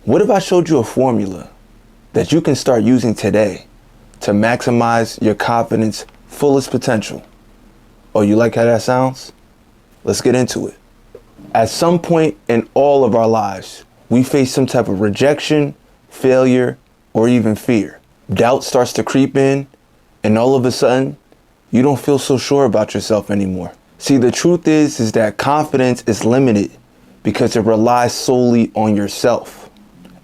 What if I showed you a formula that you can start using today to maximize your confidence fullest potential? Oh, you like how that sounds? Let's get into it. At some point in all of our lives, we face some type of rejection, failure, or even fear. Doubt starts to creep in, and all of a sudden, you don't feel so sure about yourself anymore. See, the truth is that confidence is limited because it relies solely on yourself.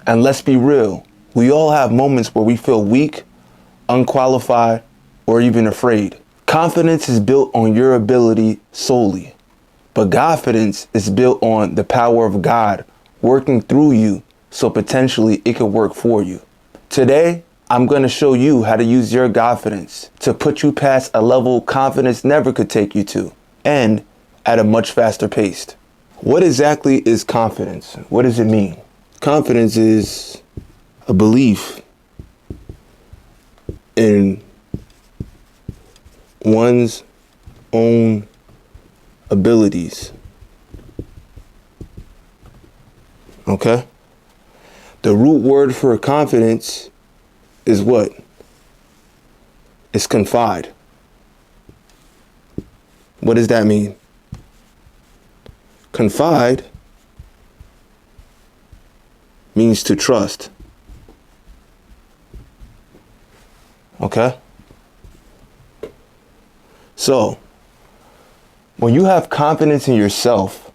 And let's be real, we all have moments where we feel weak, unqualified, or even afraid. Confidence is built on your ability solely, but Godfidence is built on the power of God working through you, so potentially it could work for you. Today, I'm going to show you how to use your Godfidence to put you past a level confidence never could take you to, and at a much faster pace. What exactly is confidence? What does it mean? Confidence is a belief in one's own abilities. Okay? The root word for confidence is what? It's confide. What does that mean? Confide means to trust. Okay? So, when you have confidence in yourself,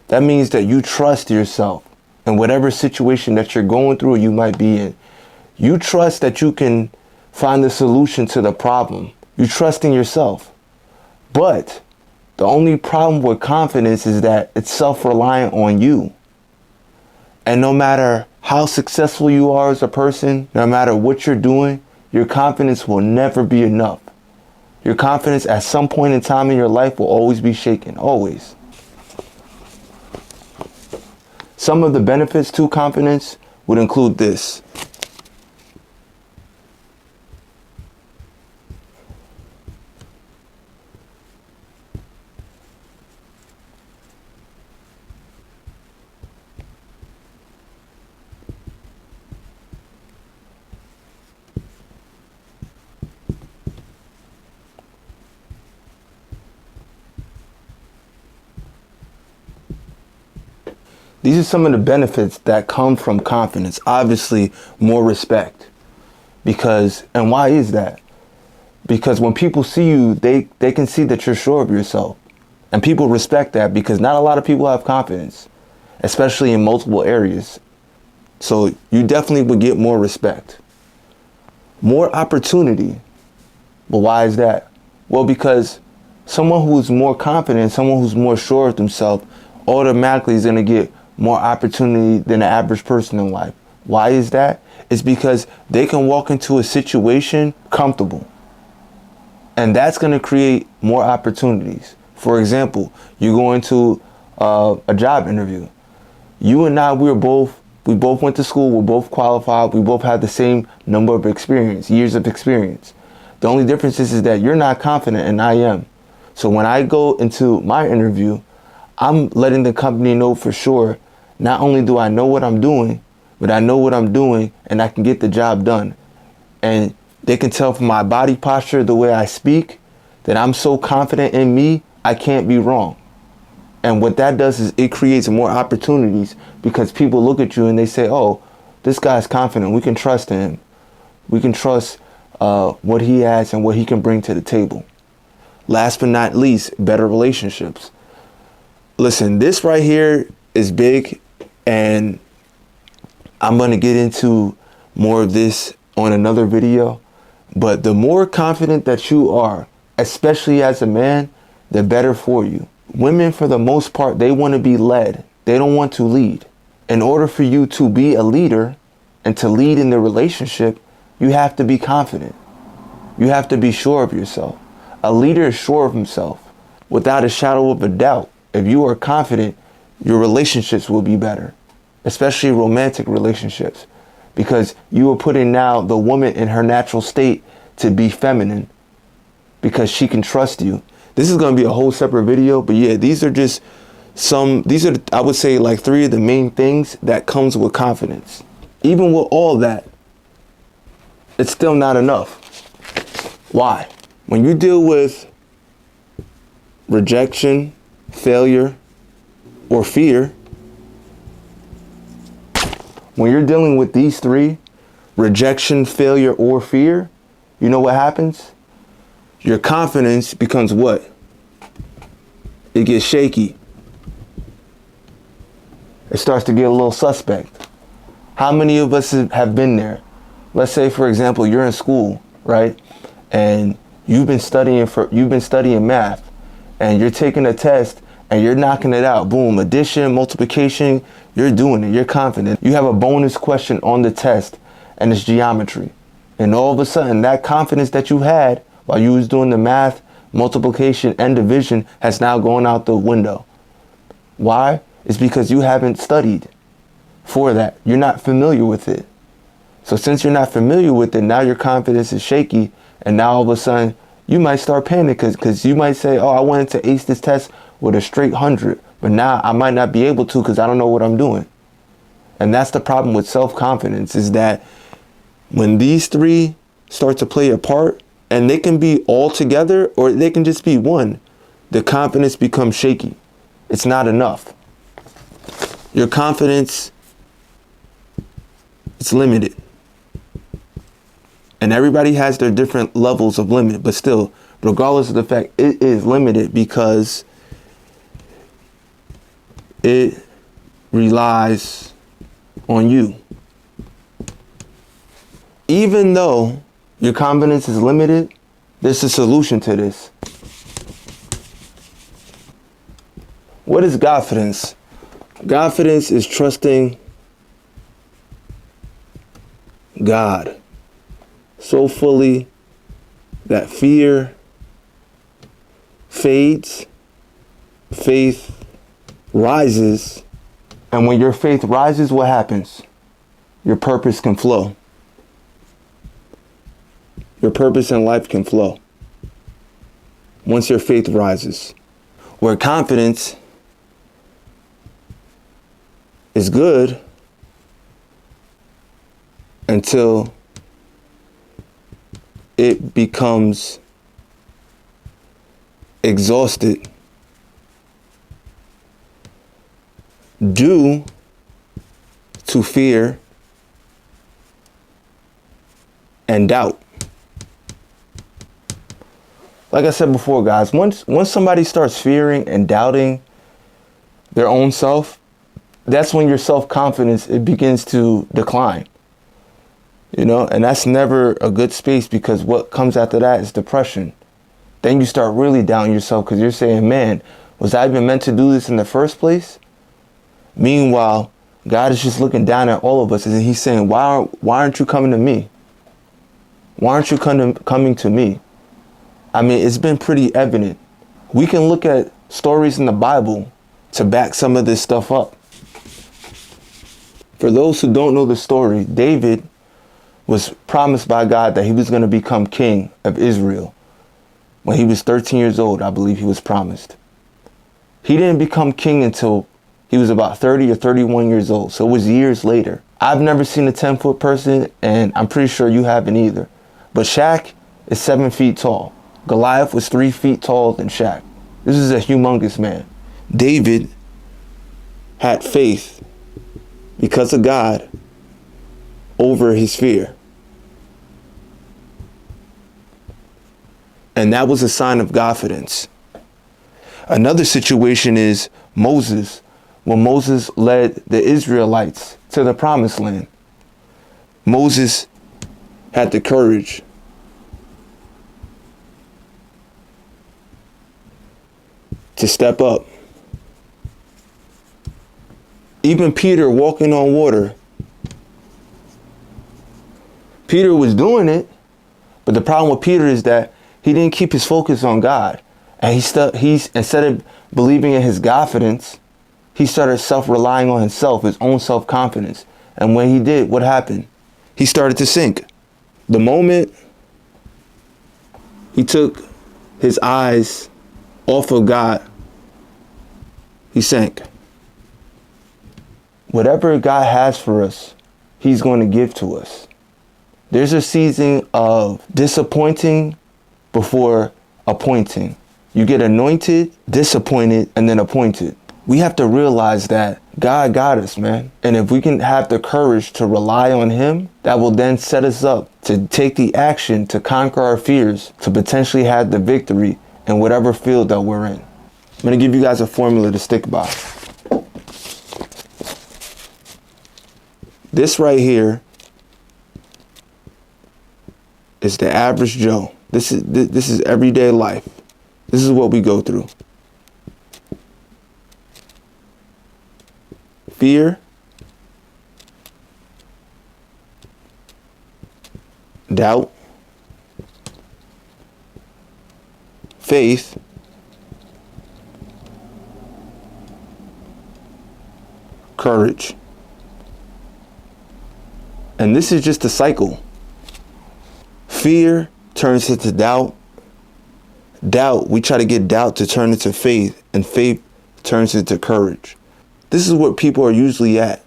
that means that you trust yourself in whatever situation that you're going through or you might be in. You trust that you can find the solution to the problem. You trust in yourself. But the only problem with confidence is that it's self-reliant on you. And no matter how successful you are as a person, no matter what you're doing, your confidence will never be enough. Your confidence at some point in time in your life will always be shaken, always. Some of the benefits to confidence would include this. These are some of the benefits that come from confidence. Obviously, more respect. And why is that? Because when people see you, they can see that you're sure of yourself. And people respect that because not a lot of people have confidence, especially in multiple areas. So you definitely would get more respect. More opportunity. But why is that? Well, because someone who's more confident, someone who's more sure of themselves, automatically is going to get more opportunity than the average person in life. Why is that? It's because they can walk into a situation comfortable. And that's going to create more opportunities. For example, you go into a job interview. You and I, we both went to school. We're both qualified. We both have the same number of years of experience. The only difference is that you're not confident and I am. So when I go into my interview, I'm letting the company know for sure, not only do I know what I'm doing, but I know what I'm doing and I can get the job done. And they can tell from my body posture, the way I speak, that I'm so confident in me, I can't be wrong. And what that does is it creates more opportunities because people look at you and they say, oh, this guy's confident. We can trust him. We can trust what he has and what he can bring to the table. Last but not least, better relationships. Listen, this right here is big, and I'm going to get into more of this on another video. But the more confident that you are, especially as a man, the better for you. Women, for the most part, they want to be led. They don't want to lead. In order for you to be a leader and to lead in the relationship, you have to be confident. You have to be sure of yourself. A leader is sure of himself. Without a shadow of a doubt, if you are confident, your relationships will be better, especially romantic relationships, because you are putting now the woman in her natural state to be feminine because she can trust you. This is going to be a whole separate video, but yeah, these are, I would say, like 3 of the main things that comes with confidence. Even with all that, it's still not enough. Why? When you deal with rejection, failure, or fear, when you're dealing with these three, rejection, failure, or fear, you know what happens? Your confidence becomes what? It gets shaky. It starts to get a little suspect. How many of us have been there? Let's say, for example, you're in school, right? And you've been studying math, and you're taking a test and you're knocking it out. Boom, addition, multiplication, you're doing it. You're confident. You have a bonus question on the test and it's geometry. And all of a sudden, that confidence that you had while you was doing the math, multiplication, and division has now gone out the window. Why? It's because you haven't studied for that. You're not familiar with it. So since you're not familiar with it, now your confidence is shaky. And now all of a sudden, you might start panicking because you might say, oh, I wanted to ace this test with a straight 100. But now I might not be able to because I don't know what I'm doing. And that's the problem with self-confidence, is that when these three start to play a part, and they can be all together or they can just be one, the confidence becomes shaky. It's not enough. Your confidence, it's limited. And everybody has their different levels of limit, but still, regardless of the fact, it is limited because it relies on you. Even though your confidence is limited, there's a solution to this. What is Godfidence? Godfidence is trusting God so fully that fear fades, faith rises, and when your faith rises, what happens? Your purpose can flow. Your purpose in life can flow once your faith rises. Where confidence is good until it becomes exhausted due to fear and doubt. Like I said before, guys, once somebody starts fearing and doubting their own self, that's when your self-confidence, it begins to decline. You know, and that's never a good space, because what comes after that is depression. Then you start really doubting yourself because you're saying, man, was I even meant to do this in the first place? Meanwhile, God is just looking down at all of us and he's saying, why aren't you coming to me? Why aren't you coming to me? I mean, it's been pretty evident. We can look at stories in the Bible to back some of this stuff up. For those who don't know the story, David was promised by God that he was going to become king of Israel. When he was 13 years old, I believe he was promised. He didn't become king until he was about 30 or 31 years old. So it was years later. I've never seen a 10-foot person, and I'm pretty sure you haven't either. But Shaq is 7 feet tall. Goliath was 3 feet taller than Shaq. This is a humongous man. David had faith because of God over his fear. And that was a sign of Godfidence. Another situation is Moses. When Moses led the Israelites to the promised land, Moses had the courage to step up. Even Peter walking on water. Peter was doing it, but the problem with Peter is that he didn't keep his focus on God. And he's instead of believing in his Godfidence, he started self-relying on himself, his own self-confidence. And when he did, what happened? He started to sink. The moment he took his eyes off of God, he sank. Whatever God has for us, he's going to give to us. There's a season of disappointing before appointing. You get anointed, disappointed, and then appointed. We have to realize that God got us, man. And if we can have the courage to rely on him, that will then set us up to take the action to conquer our fears, to potentially have the victory in whatever field that we're in. I'm going to give you guys a formula to stick by. This right here is the average Joe. This is everyday life. This is what we go through. Fear, doubt, faith, courage. And this is just a cycle. Fear turns into doubt. Doubt, we try to get doubt to turn into faith, and faith turns into courage. This is what people are usually at.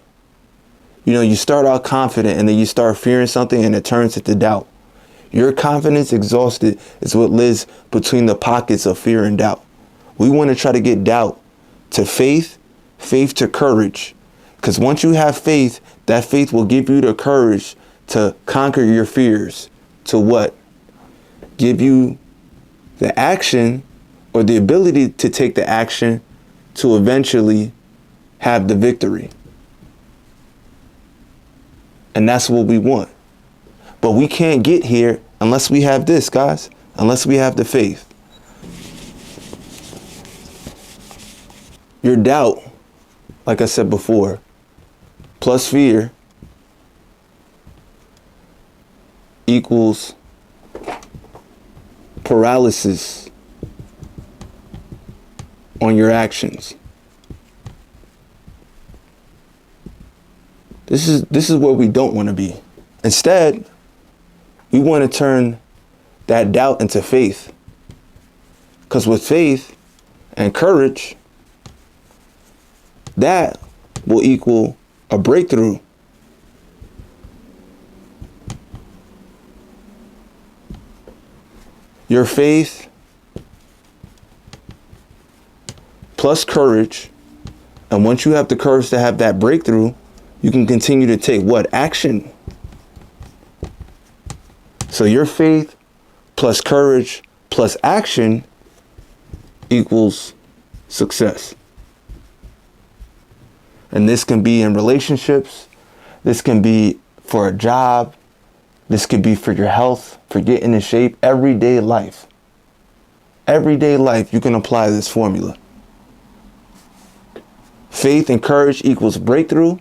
You know, you start out confident and then you start fearing something and it turns into doubt. Your confidence exhausted is what lives between the pockets of fear and doubt. We want to try to get doubt to faith, faith to courage. Because once you have faith, that faith will give you the courage to conquer your fears. To what? Give you the action or the ability to take the action to eventually have the victory. And that's what we want. But we can't get here unless we have this, guys. Unless we have the faith. Your doubt, like I said before, plus fear equals paralysis on your actions. This is where we don't want to be. Instead, we want to turn that doubt into faith. Because with faith and courage, that will equal a breakthrough. Your faith plus courage, and once you have the courage to have that breakthrough, you can continue to take what? Action. So your faith plus courage plus action equals success. And this can be in relationships. This can be for a job. This could be for your health, for getting in shape. Everyday life. Everyday life, you can apply this formula. Faith and courage equals breakthrough.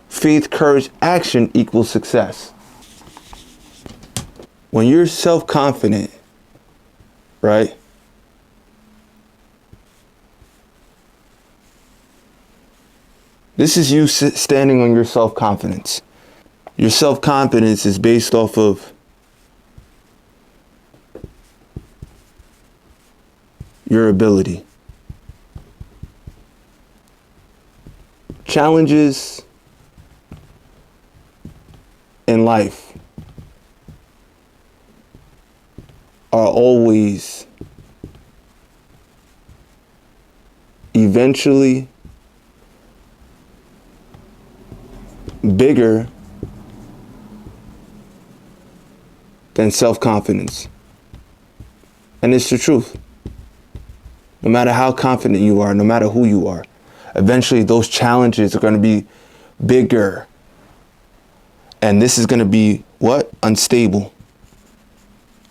Faith, courage, action equals success. When you're self-confident, right? This is you standing on your self-confidence. Your self-confidence is based off of your ability. Challenges in life are always eventually bigger than self-confidence. And it's the truth. No matter how confident you are, no matter who you are, eventually those challenges are going to be bigger. And this is going to be what? Unstable.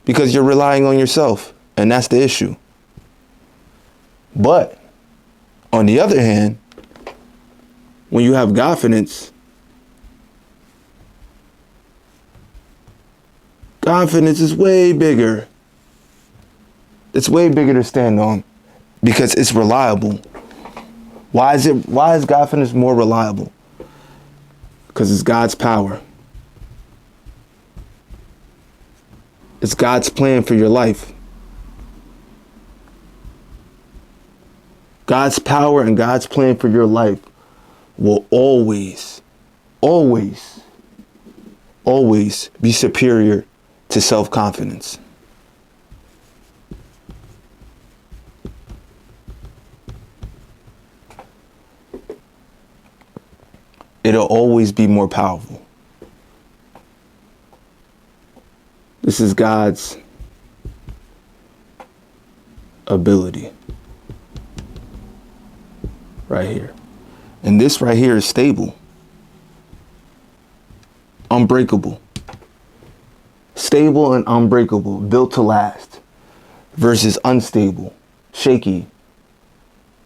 Because you're relying on yourself. And that's the issue. But on the other hand, when you have Godfidence, confidence is way bigger. It's way bigger to stand on because it's reliable. Why is Godfidence more reliable? Because it's God's power. It's God's plan for your life. God's power and God's plan for your life will always always be superior to self-confidence. It'll always be more powerful. This is God's ability right here. And this right here is stable, unbreakable. Stable and unbreakable, built to last, versus unstable, shaky.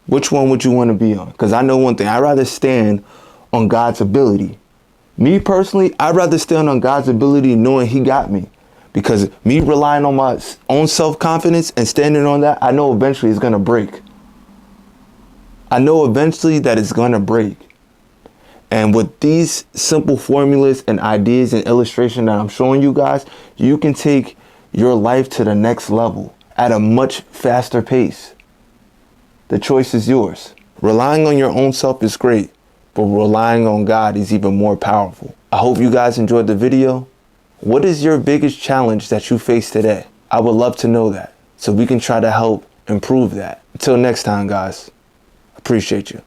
Which one would you want to be on? Because I know one thing, I'd rather stand on God's ability. Me personally, I'd rather stand on God's ability knowing he got me. Because me relying on my own self-confidence and standing on that, I know eventually it's going to break. I know eventually that it's going to break. And with these simple formulas and ideas and illustration that I'm showing you guys, you can take your life to the next level at a much faster pace. The choice is yours. Relying on your own self is great, but relying on God is even more powerful. I hope you guys enjoyed the video. What is your biggest challenge that you face today? I would love to know that, so we can try to help improve that. Until next time, guys, appreciate you.